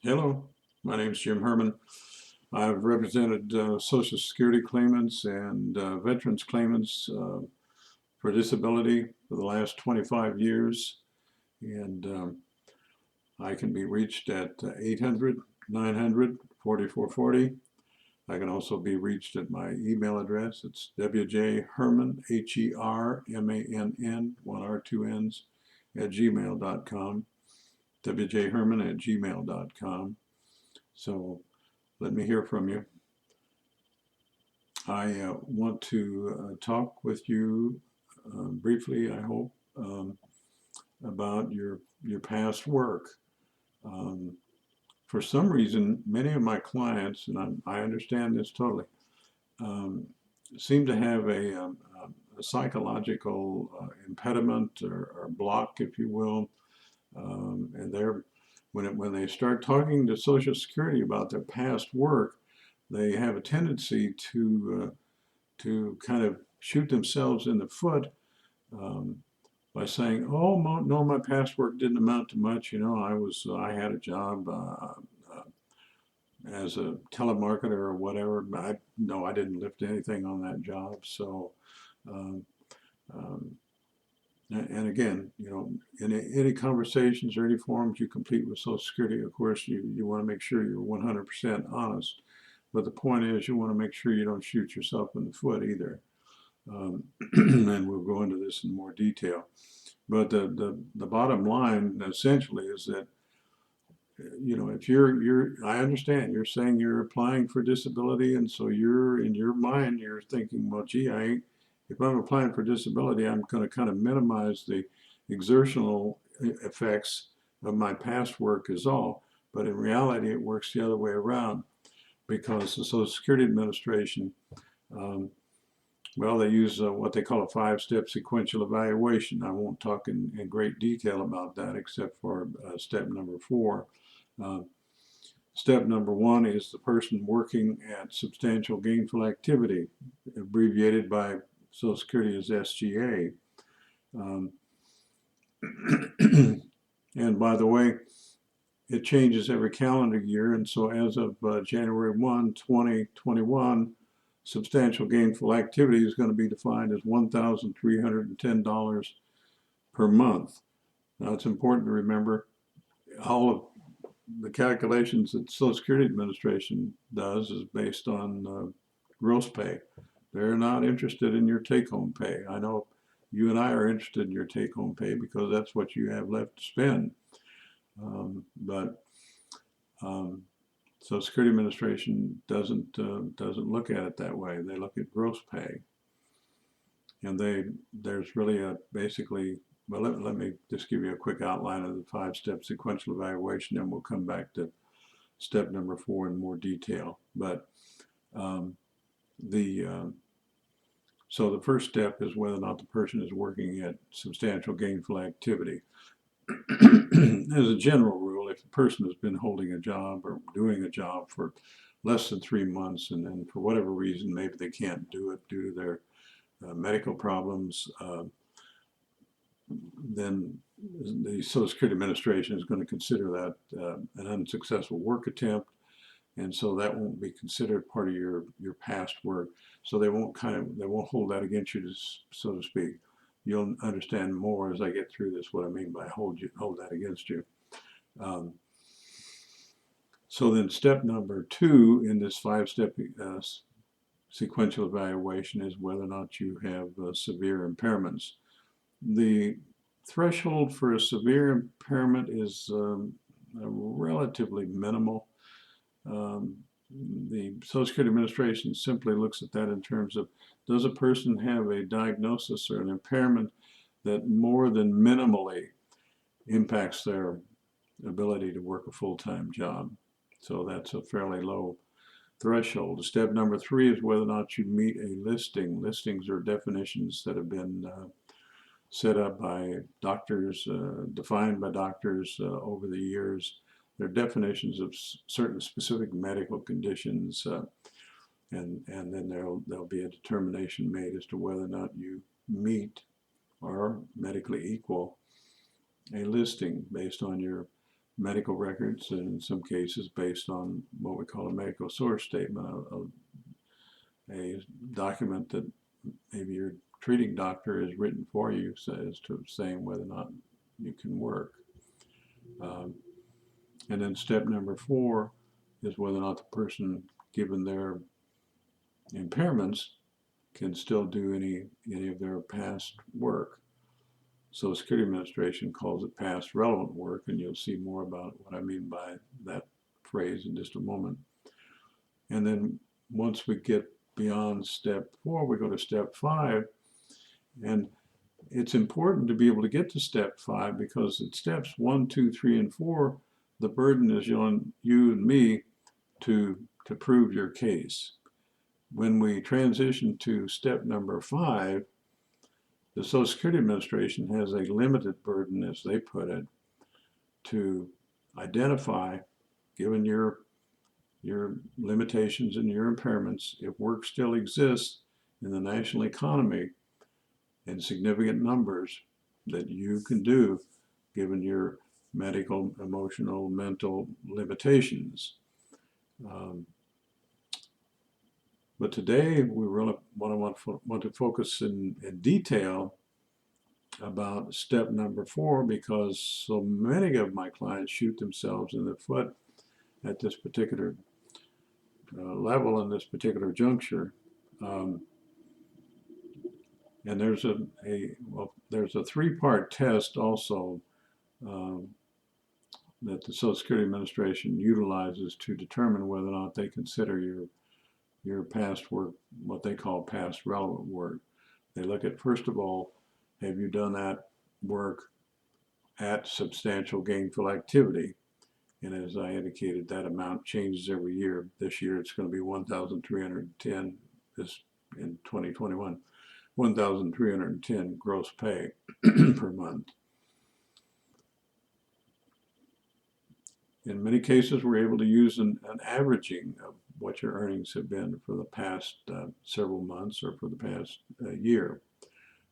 Hello, my name is Jim Herman. I've represented Social Security claimants and veterans claimants for disability for the last 25 years, and I can be reached at 800 900 4440. I can also be reached at my email address. It's wjherman, HERMANN, one R, two N's, at gmail.com, wjherman at gmail.com. So let me hear from you. I want to talk with you briefly, I hope, about your past work. Um, for some reason, many of my clients, and I understand this totally, um, seem to have a psychological impediment or block, if you will, and when they start talking to Social Security about their past work, they have a tendency to kind of shoot themselves in the foot um, by saying, "Oh no, my past work didn't amount to much. You know, I had a job as a telemarketer or whatever. I didn't lift anything on that job." So, um, um, and again, you know, in any conversations or any forms you complete with Social Security, of course, you want to make sure you're 100% honest. But the point is, you want to make sure you don't shoot yourself in the foot either. And we'll go into this in more detail. But the bottom line essentially is that, you know, if I understand you're saying you're applying for disability, and so you're in your mind you're thinking, well, gee, if I'm applying for disability, I'm going to kind of minimize the exertional effects of my past work is all. But in reality, it works the other way around because the Social Security Administration, um, well, they use what they call a five-step sequential evaluation. I won't talk in great detail about that except for step number 4. Uh, Step number 1 is the person working at substantial gainful activity, abbreviated by Social Security as SGA. Um, and by the way, it changes every calendar year, and so as of January 1, 2021, substantial gainful activity is going to be defined as $1,310 per month. Now, it's important to remember all of the calculations that Social Security Administration does is based on gross pay. They're not interested in your take-home pay. I know you and I are interested in your take-home pay because that's what you have left to spend. But Social Security Administration doesn't look at it that way. They look at gross pay, and there's really basically. Well, let me just give you a quick outline of the 5-step sequential evaluation, and we'll come back to step number 4 in more detail. But um, the so the first step is whether or not the person is working at substantial gainful activity. As a general rule, if the person has been holding a job or doing a job for less than 3 months, and then for whatever reason, maybe they can't do it due to their medical problems, then the Social Security Administration is going to consider that an unsuccessful work attempt, and so that won't be considered part of your past work. So they won't hold that against you, so to speak. You'll understand more as I get through this what I mean by hold that against you. Um, so then step number 2 in this 5-step sequential evaluation is whether or not you have severe impairments. The threshold for a severe impairment is relatively minimal. Um, the Social Security Administration simply looks at that in terms of, does a person have a diagnosis or an impairment that more than minimally impacts their ability to work a full-time job? So that's a fairly low threshold. Step number 3 is whether or not you meet a listing. Listings are definitions that have been set up by doctors, defined by doctors over the years. They're definitions of certain specific medical conditions, and then there'll be a determination made as to whether or not you meet or medically equal a listing based on your medical records, and in some cases based on what we call a medical source statement, a document that maybe your treating doctor has written for you, says to saying whether or not you can work. And then step number 4 is whether or not the person, given their impairments, can still do any of their past work. Social Security Administration calls it past relevant work, and you'll see more about what I mean by that phrase in just a moment. And then once we get beyond step 4, we go to step 5, and it's important to be able to get to step 5 because at steps 1, 2, 3, and 4, the burden is on you and me to prove your case. When we transition to step number 5, the Social Security Administration has a limited burden, as they put it, to identify, given your limitations and your impairments, if work still exists in the national economy in significant numbers that you can do, given your medical, emotional, mental limitations. But today we really want to focus in detail about step number 4 because so many of my clients shoot themselves in the foot at this particular level in this particular juncture. And there's a 3-part test also that the Social Security Administration utilizes to determine whether or not they consider your past work, what they call past relevant work. They look at, first of all, have you done that work at substantial gainful activity? And as I indicated, that amount changes every year. This year it's going to be 1,310, this in 2021, 1,310 gross pay per month. In many cases, we're able to use an averaging of what your earnings have been for the past several months or for the past year.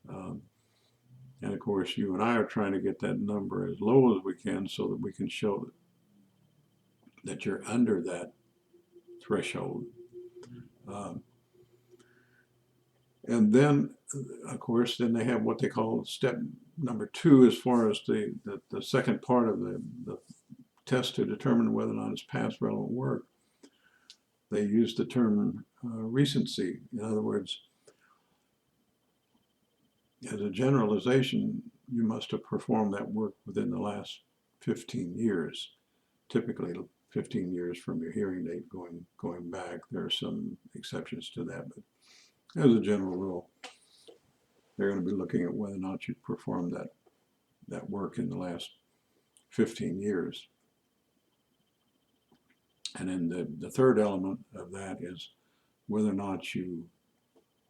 And of course, you and I are trying to get that number as low as we can so that we can show that you're under that threshold. And then, of course, then they have what they call step number 2 as far as the second part of the test to determine whether or not it's past relevant work. They use the term recency. In other words, as a generalization, you must have performed that work within the last 15 years, typically 15 years from your hearing date going back. There are some exceptions to that, but as a general rule, they're going to be looking at whether or not you performed that work in the last 15 years. And then the third element of that is whether or not you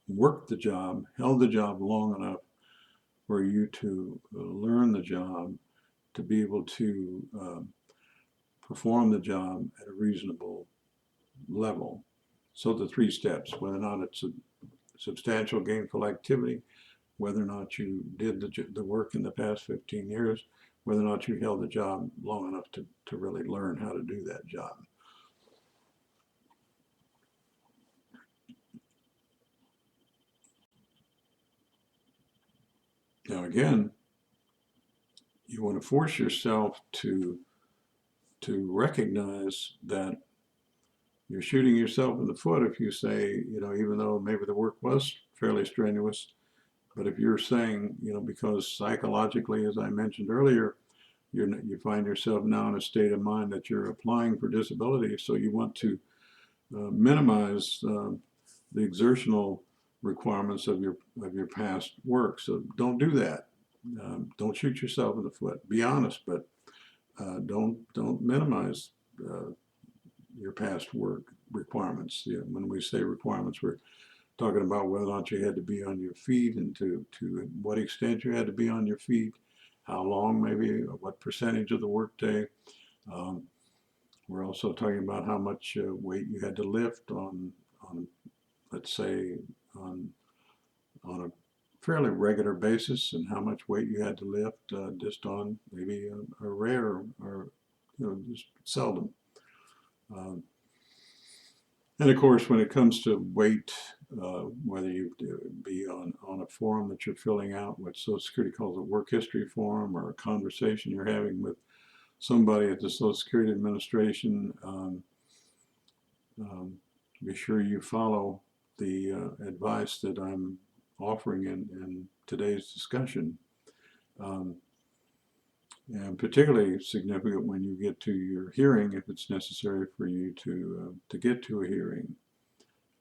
worked the job, held the job long enough for you to learn the job, to be able to perform the job at a reasonable level. So the 3 steps, whether or not it's a substantial gainful activity, whether or not you did the work in the past 15 years, whether or not you held the job long enough to really learn how to do that job. Now again, you want to force yourself to recognize that you're shooting yourself in the foot if you say, even though maybe the work was fairly strenuous, but if you're saying, because psychologically, as I mentioned earlier, you find yourself now in a state of mind that you're applying for disability, so you want to minimize the exertional requirements of your past work. So don't do that. Don't shoot yourself in the foot. Be honest, but don't minimize your past work requirements. When we say requirements, we're talking about whether or not you had to be on your feet and to what extent you had to be on your feet, how long, maybe what percentage of the workday. We're also talking about how much weight you had to lift on let's say, on a fairly regular basis, and how much weight you had to lift just on maybe a rare or just seldom. And of course, when it comes to weight, whether you be on a form that you're filling out, what Social Security calls a work history form, or a conversation you're having with somebody at the Social Security Administration, be sure you follow the advice that I'm offering in today's discussion. And particularly significant when you get to your hearing, if it's necessary for you to get to a hearing.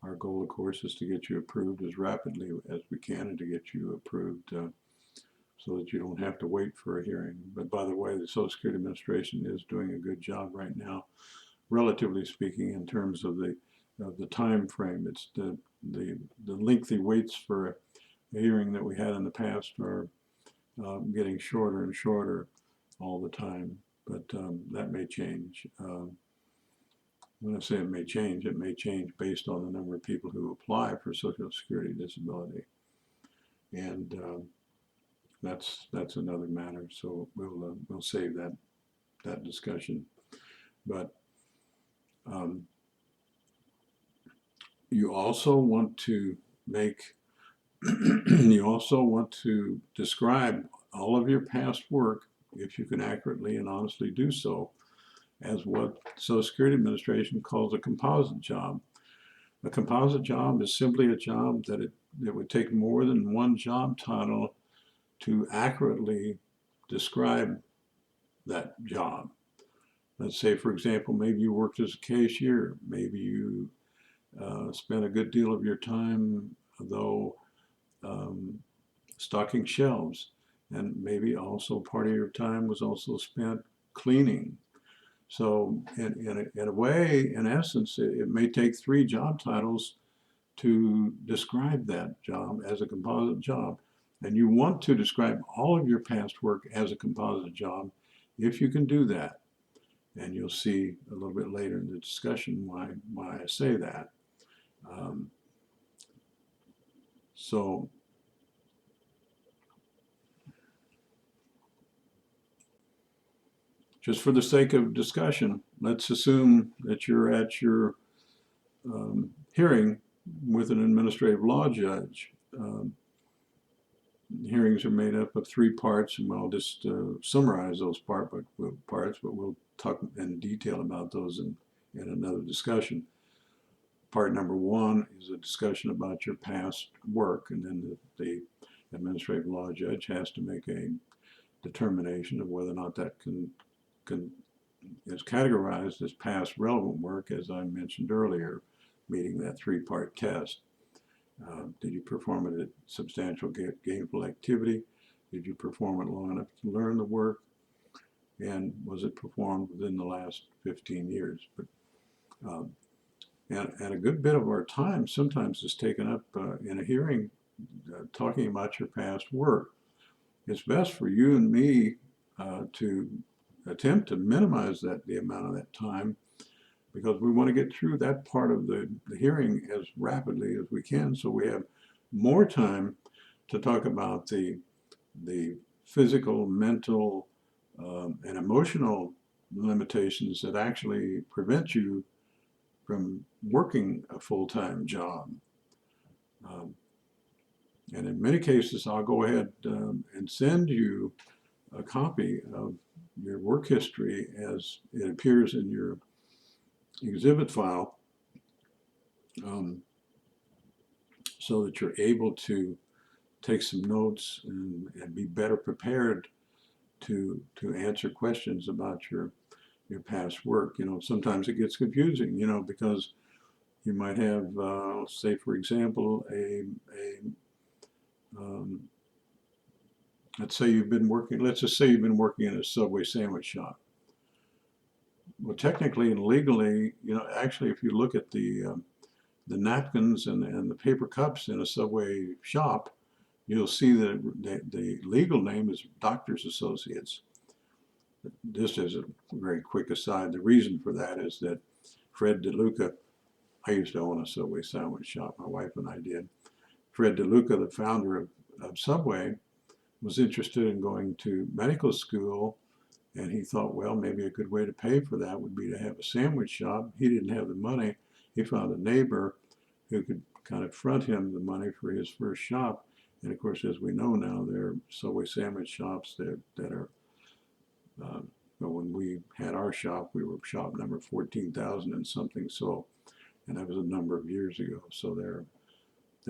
Our goal, of course, is to get you approved as rapidly as we can, and to get you approved so that you don't have to wait for a hearing. But by the way, the Social Security Administration is doing a good job right now, relatively speaking, in terms of the time frame. It's the lengthy waits for a hearing that we had in the past are getting shorter and shorter all the time, but that may change. When I say it may change based on the number of people who apply for Social Security disability, and that's another matter. So we'll save that discussion. But you also want to make you also want to describe all of your past work, if you can accurately and honestly do so, as what Social Security Administration calls a composite job. A composite job is simply a job that it would take more than one job title to accurately describe that job. Let's say, for example, maybe you worked as a cashier. Maybe you spent a good deal of your time, though, stocking shelves. And maybe also part of your time was also spent cleaning. So in a way, in essence, it may take 3 job titles to describe that job as a composite job. And you want to describe all of your past work as a composite job if you can do that. And you'll see a little bit later in the discussion why I say that. So just for the sake of discussion, let's assume that you're at your hearing with an administrative law judge. Hearings are made up of 3 parts, and I'll just summarize those parts, but we'll talk in detail about those in another discussion. Part number 1 is a discussion about your past work, and then the administrative law judge has to make a determination of whether or not that is categorized as past relevant work, as I mentioned earlier, meeting that 3-part test. Did you perform it at substantial gainful activity? Did you perform it long enough to learn the work? And was it performed within the last 15 years? But, and a good bit of our time sometimes is taken up in a hearing talking about your past work. It's best for you and me to attempt to minimize the amount of that time, because we want to get through that part of the hearing as rapidly as we can, so we have more time to talk about the physical, mental, and emotional limitations that actually prevent you from working a full-time job. And in many cases, I'll go ahead and send you a copy of your work history as it appears in your exhibit file, so that you're able to take some notes and be better prepared to answer questions about your past work. You know, sometimes it gets confusing, you know, because you might have, say, for example, let's just say you've been working in a Subway sandwich shop. Well, technically and legally, you know, actually, if you look at the napkins and the paper cups in a Subway shop, you'll see that the legal name is Doctors Associates. Just as a very quick aside, the reason for that is that Fred DeLuca, I used to own a Subway sandwich shop, my wife and I did. Fred DeLuca, the founder of Subway, was interested in going to medical school And he thought, well, maybe a good way to pay for that would be to have a sandwich shop. He didn't have the money. He found a neighbor who could kind of front him the money for his first shop. And of course, as we know now, there are Subway sandwich shops that are, when we had our shop, we were shop number 14,000 and something. So, and that was a number of years ago. So there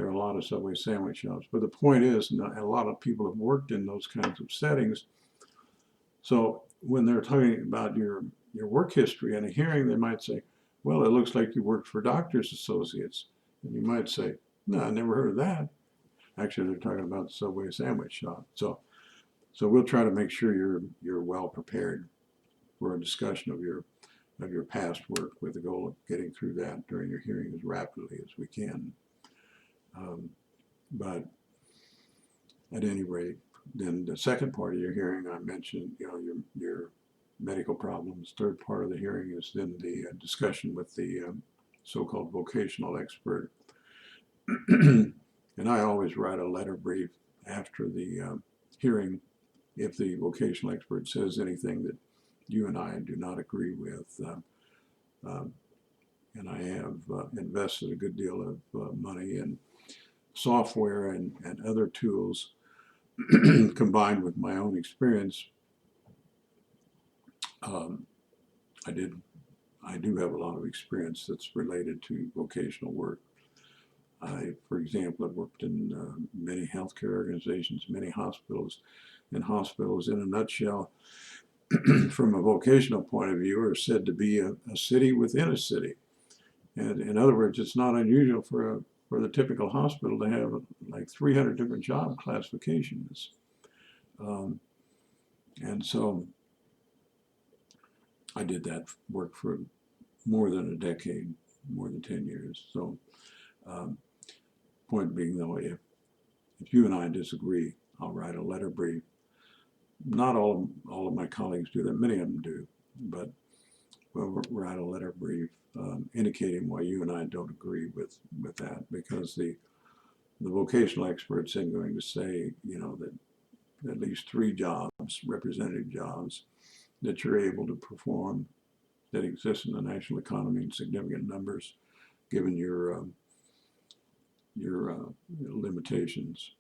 are a lot of Subway sandwich shops. But the point is, a lot of people have worked in those kinds of settings. So when they're talking about your work history in a hearing, they might say, well, it looks like you worked for Doctors Associates. And you might say, no, I never heard of that. Actually, they're talking about the Subway sandwich shop. So we'll try to make sure you're well prepared for a discussion of your past work, with the goal of getting through that during your hearing as rapidly as we can. But at any rate, then the second part of your hearing, I mentioned, your medical problems. Third part of the hearing is then the discussion with the so-called vocational expert. And I always write a letter brief after the hearing if the vocational expert says anything that you and I do not agree with. And I have invested a good deal of money in software and other tools combined with my own experience. I do have a lot of experience that's related to vocational work. I, for example, have worked in many healthcare organizations, many hospitals, and hospitals, in a nutshell, from a vocational point of view, are said to be a city within a city. And in other words, it's not unusual for the typical hospital to have like 300 different job classifications. And so I did that work for more than a decade, more than 10 years. So point being, though, if you and I disagree, I'll write a letter brief. Not all of my colleagues do that. Many of them do, but we'll write a letter brief indicating why you and I don't agree with that, because the vocational expert's then going to say, that at least 3 jobs, representative jobs, that you're able to perform, that exist in the national economy in significant numbers, given your limitations.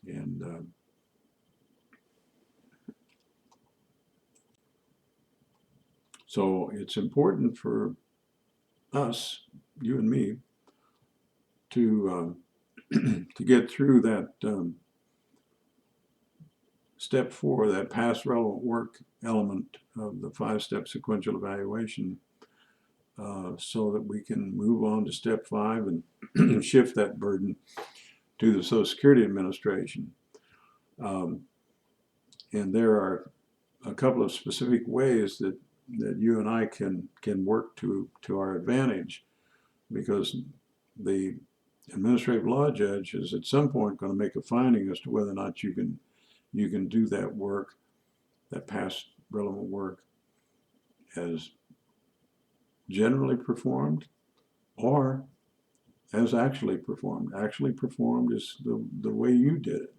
And so it's important for us, you and me, to to get through that step 4, that past relevant work element of the 5-step sequential evaluation, so that we can move on to step 5 and shift that burden to the Social Security Administration. And there are a couple of specific ways that you and I can work to our advantage, because the administrative law judge is at some point going to make a finding as to whether or not you can do that work, that past relevant work, as generally performed or as actually performed. Actually performed is the way you did it.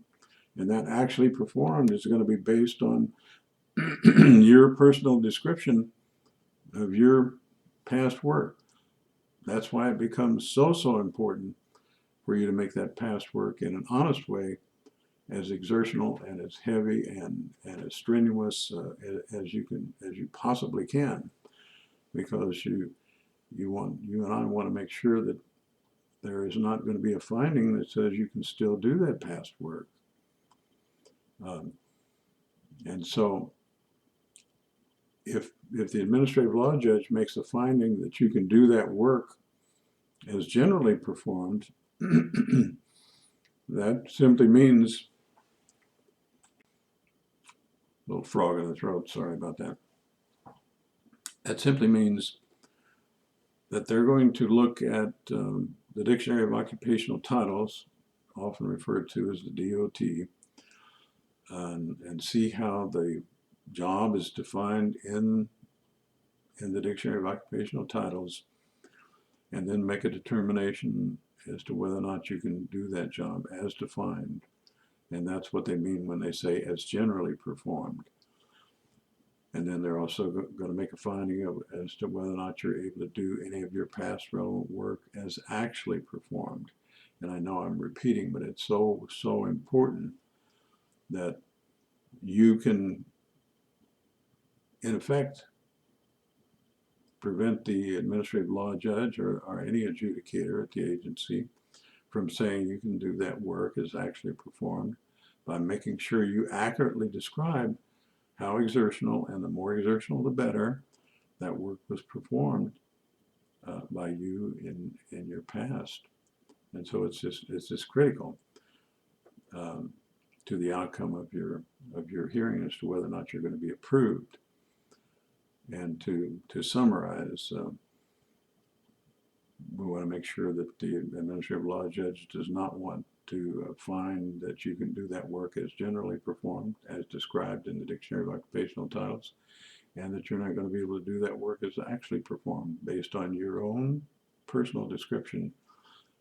And that actually performed is going to be based on your personal description of your past work. That's why it becomes so important for you to make that past work in an honest way, as exertional and as heavy and as strenuous as you possibly can, because you and I want to make sure that there is not going to be a finding that says you can still do that past work. And so if the administrative law judge makes a finding that you can do that work as generally performed, that simply means, little frog in the throat, sorry about that. That simply means that they're going to look at the Dictionary of Occupational Titles, often referred to as the DOT, and see how the job is defined in the Dictionary of Occupational Titles, and then make a determination as to whether or not you can do that job as defined. And that's what they mean when they say as generally performed. And then they're also going to make a finding as to whether or not you're able to do any of your past relevant work as actually performed. And I know I'm repeating, but it's so important that you can, in effect, prevent the administrative law judge or any adjudicator at the agency from saying you can do that work as actually performed by making sure you accurately describe how exertional, and the more exertional the better, that work was performed by you in your past. And so it's just critical to the outcome of your hearing as to whether or not you're going to be approved. And to summarize, we want to make sure that the administrative law judge does not want to find that you can do that work as generally performed, as described in the Dictionary of Occupational Titles, and that you're not going to be able to do that work as actually performed based on your own personal description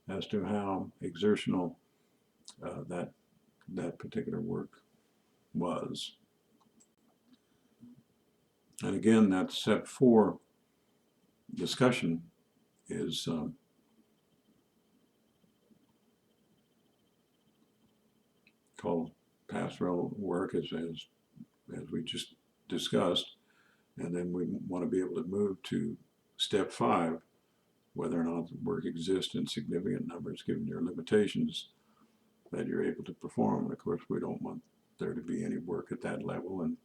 as to how exertional that particular work was. And again, that step 4 discussion is called past relevant work, as we just discussed. And then we want to be able to move to step 5, whether or not the work exists in significant numbers given your limitations that you're able to perform. And of course, we don't want there to be any work at that level, and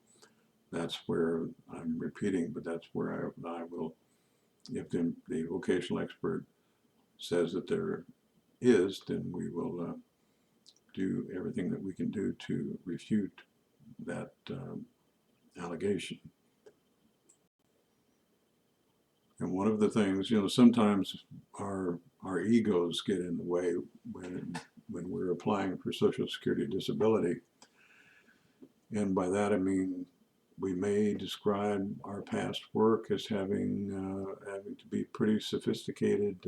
that's where I'm repeating, but that's where I will, if the vocational expert says that there is, then we will do everything that we can do to refute that allegation. And one of the things, sometimes our egos get in the way when we're applying for Social Security disability. And by that I mean we may describe our past work as having to be pretty sophisticated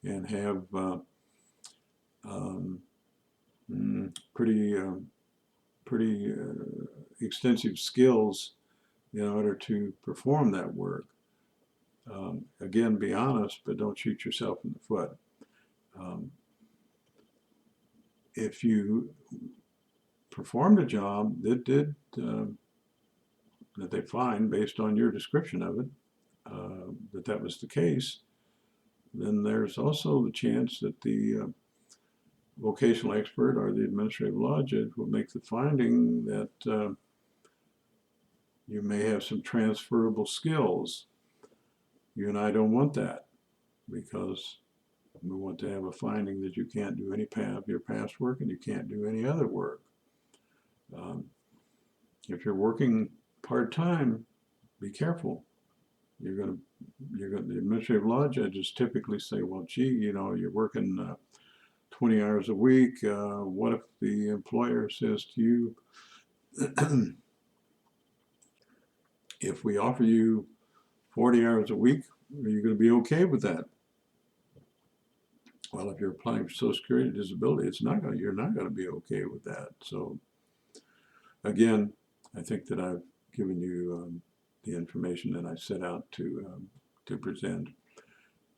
and have pretty extensive skills in order to perform that work. Again, be honest, but don't shoot yourself in the foot. If you performed a job that that they find based on your description of it, that was the case, then there's also the chance that the vocational expert or the administrative law judge will make the finding that you may have some transferable skills. You and I don't want that, because we want to have a finding that you can't do any of your past work and you can't do any other work. If you're working part-time, be careful. The administrative law judges typically say, well, gee, you're working 20 hours a week. What if the employer says to you, if we offer you 40 hours a week, are you going to be okay with that? Well, if you're applying for Social Security disability, you're not going to be okay with that. So again, I think that I've given you the information that I set out to present.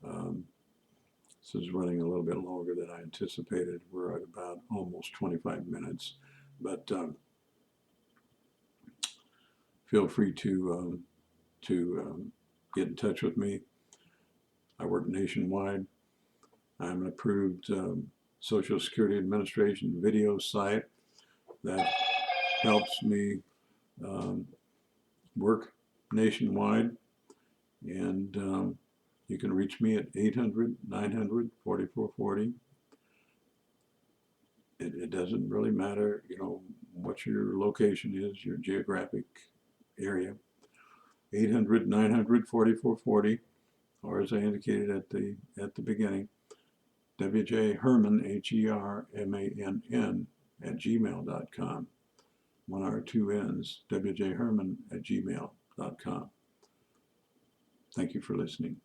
This is running a little bit longer than I anticipated. We're at about almost 25 minutes, but feel free to get in touch with me. I work nationwide. I'm an approved Social Security Administration video site that helps me work nationwide, and you can reach me at 800-900-4440. It doesn't really matter, what your location is, your geographic area. 800-900-4440, or as I indicated at the beginning, WJ Herman, HERMANN @gmail.com. 1 R 2 N's, WJ Herman @gmail.com. Thank you for listening.